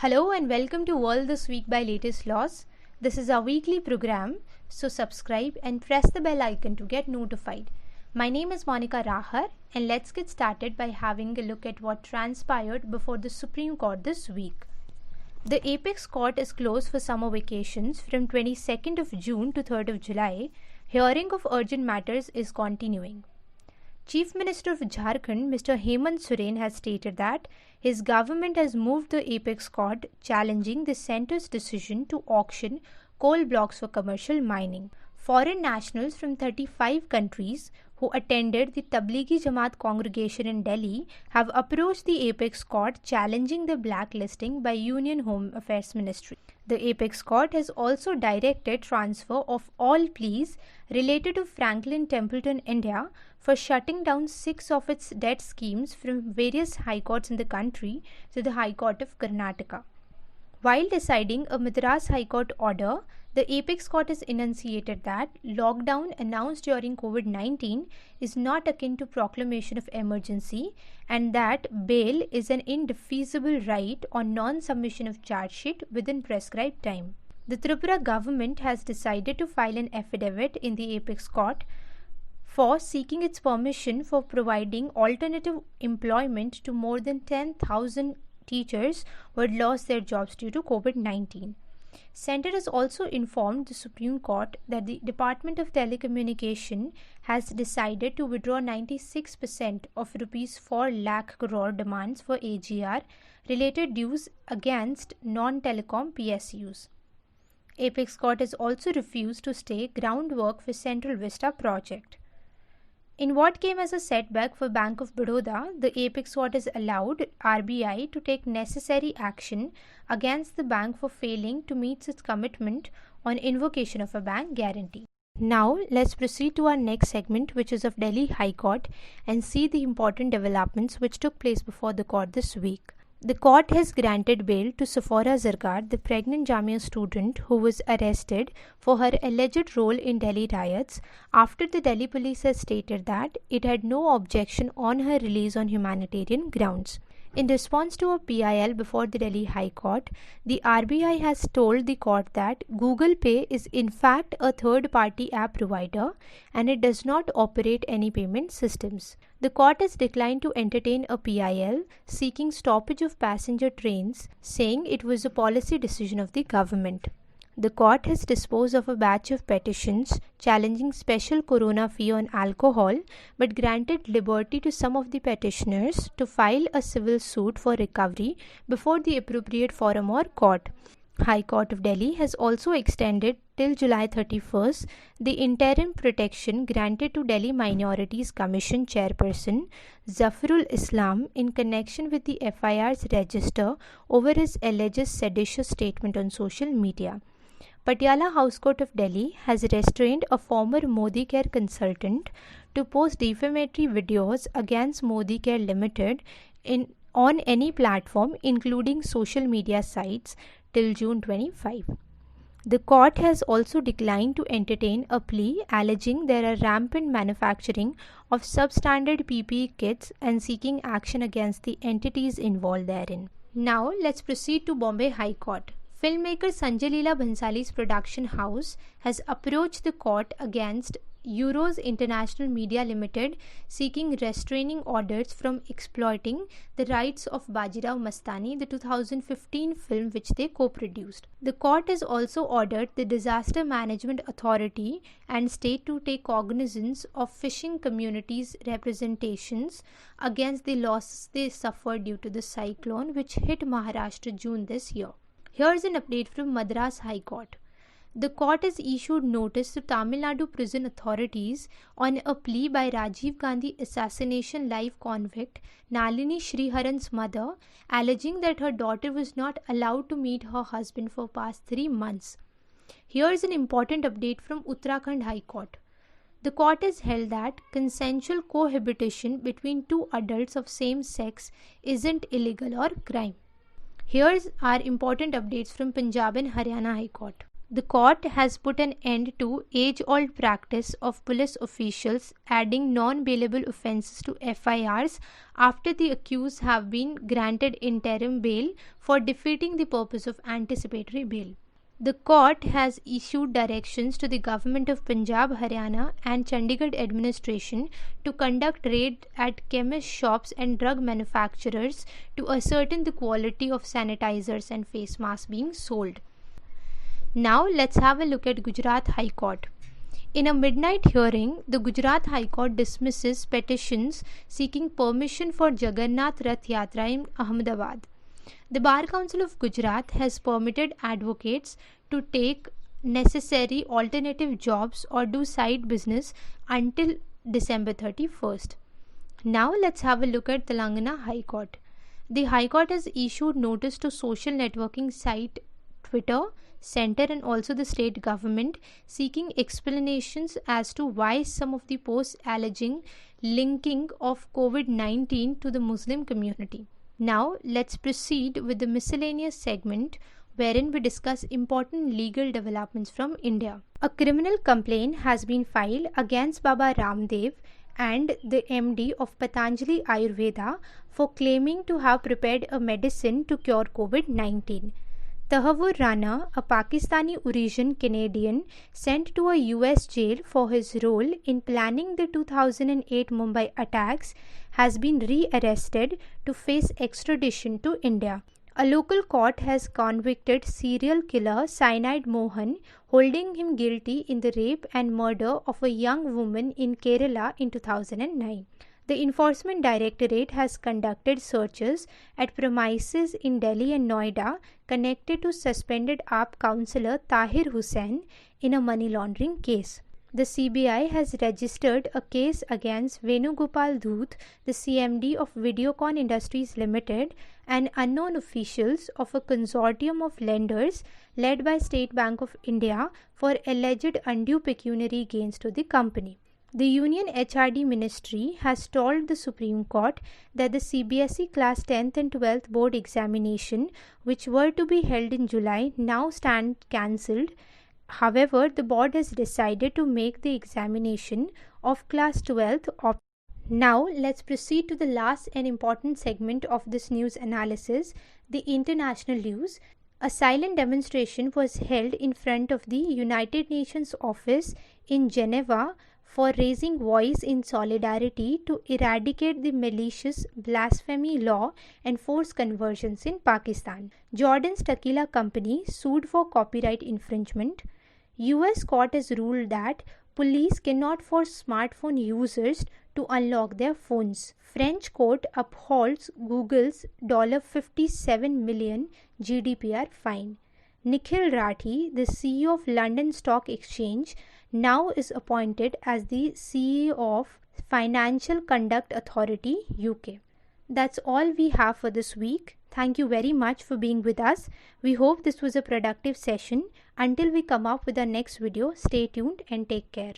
Hello and welcome to World This Week by Latest Laws. This is our weekly program, so subscribe and press the bell icon to get notified. My name is Monica Rahar and let's get started by having a look at what transpired before the Supreme Court this week. The Apex Court is closed for summer vacations from 22nd of June to 3rd of July. Hearing of urgent matters is continuing. Chief Minister of Jharkhand, Mr. Hemant Soren, has stated that his government has moved the Apex Court challenging the centre's decision to auction coal blocks for commercial mining. Foreign nationals from 35 countries who attended the Tablighi Jamaat congregation in Delhi have approached the Apex Court challenging the blacklisting by Union Home Affairs Ministry. The Apex Court has also directed transfer of all pleas related to Franklin Templeton India for shutting down 6 of its debt schemes from various high courts in the country to the High Court of Karnataka. While deciding a Madras High Court order, the Apex Court has enunciated that lockdown announced during COVID-19 is not akin to proclamation of emergency and that bail is an indefeasible right on non-submission of charge sheet within prescribed time. The Tripura government has decided to file an affidavit in the Apex Court for seeking its permission for providing alternative employment to more than 10,000 teachers who had lost their jobs due to COVID-19. Centre has also informed the Supreme Court that the Department of Telecommunication has decided to withdraw 96% of Rs 4 lakh crore demands for AGR related dues against non-telecom PSUs. Apex Court has also refused to stay groundwork for Central Vista project. In what came as a setback for Bank of Baroda, the Apex Court has allowed RBI to take necessary action against the bank for failing to meet its commitment on invocation of a bank guarantee. Now, let's proceed to our next segment, which is of Delhi High Court, and see the important developments which took place before the court this week. The court has granted bail to Safora Zargar, the pregnant Jamia student who was arrested for her alleged role in Delhi riots after the Delhi police has stated that it had no objection on her release on humanitarian grounds. In response to a PIL before the Delhi High Court, the RBI has told the court that Google Pay is in fact a third-party app provider and it does not operate any payment systems. The court has declined to entertain a PIL seeking stoppage of passenger trains, saying it was a policy decision of the government. The court has disposed of a batch of petitions challenging special corona fee on alcohol but granted liberty to some of the petitioners to file a civil suit for recovery before the appropriate forum or court. High Court of Delhi has also extended till July 31st the interim protection granted to Delhi Minorities Commission chairperson Zafarul Islam in connection with the FIR's register over his alleged seditious statement on social media. Patiala House Court of Delhi has restrained a former Modi Care consultant to post defamatory videos against Modi Care Limited on any platform including social media sites till June 25. The court has also declined to entertain a plea alleging there are rampant manufacturing of substandard PPE kits and seeking action against the entities involved therein. Now let's proceed to Bombay High Court. Filmmaker Sanjay Leela Bhansali's production house has approached the court against Euros International Media Limited seeking restraining orders from exploiting the rights of Bajirao Mastani, the 2015 film which they co-produced. The court has also ordered the Disaster Management Authority and state to take cognizance of fishing communities' representations against the losses they suffered due to the cyclone which hit Maharashtra June this year. Here's an update from Madras High Court. The court has issued notice to Tamil Nadu prison authorities on a plea by Rajiv Gandhi assassination live convict Nalini Sriharan's mother, alleging that her daughter was not allowed to meet her husband for past 3 months. Here's an important update from Uttarakhand High Court. The court has held that consensual cohabitation between two adults of same sex isn't illegal or crime. Here's our important updates from Punjab and Haryana High Court. The court has put an end to age-old practice of police officials adding non-bailable offences to FIRs after the accused have been granted interim bail for defeating the purpose of anticipatory bail. The court has issued directions to the government of Punjab, Haryana and Chandigarh administration to conduct raids at chemist shops and drug manufacturers to ascertain the quality of sanitizers and face masks being sold. Now let's have a look at Gujarat High Court. In a midnight hearing, the Gujarat High Court dismisses petitions seeking permission for Jagannath Rath Yatra in Ahmedabad. The Bar Council of Gujarat has permitted advocates to take necessary alternative jobs or do side business until December 31st. Now let's have a look at Telangana High Court. The High Court has issued notice to social networking site Twitter, Center and also the state government seeking explanations as to why some of the posts alleging linking of COVID-19 to the Muslim community. Now let's proceed with the miscellaneous segment wherein we discuss important legal developments from India. A criminal complaint has been filed against Baba Ramdev and the MD of Patanjali Ayurveda for claiming to have prepared a medicine to cure COVID-19. Tahavur Rana, a Pakistani origin Canadian sent to a US jail for his role in planning the 2008 Mumbai attacks, has been re-arrested to face extradition to India. A local court has convicted serial killer Cyanide Mohan, holding him guilty in the rape and murder of a young woman in Kerala in 2009. The Enforcement Directorate has conducted searches at premises in Delhi and Noida connected to suspended AAP councillor Tahir Hussain in a money laundering case. The CBI has registered a case against Venugopal Dhoot, the CMD of Videocon Industries Limited, and unknown officials of a consortium of lenders led by State Bank of India for alleged undue pecuniary gains to the company. The Union HRD Ministry has told the Supreme Court that the CBSE Class 10th and 12th board examination, which were to be held in July, now stand cancelled. However, the board has decided to make the examination of Class 12th optional. Now, let's proceed to the last and important segment of this news analysis, the international news. A silent demonstration was held in front of the United Nations office in Geneva for raising voice in solidarity to eradicate the malicious blasphemy law and forced conversions in Pakistan. Jordan's Tequila company sued for copyright infringement. US court has ruled that police cannot force smartphone users to unlock their phones. French court upholds Google's $57 million GDPR fine. Nikhil Rathi, the CEO of London Stock Exchange, now is appointed as the CEO of Financial Conduct Authority UK. That's all we have for this week. Thank you very much for being with us. We hope this was a productive session. Until we come up with our next video, stay tuned and take care.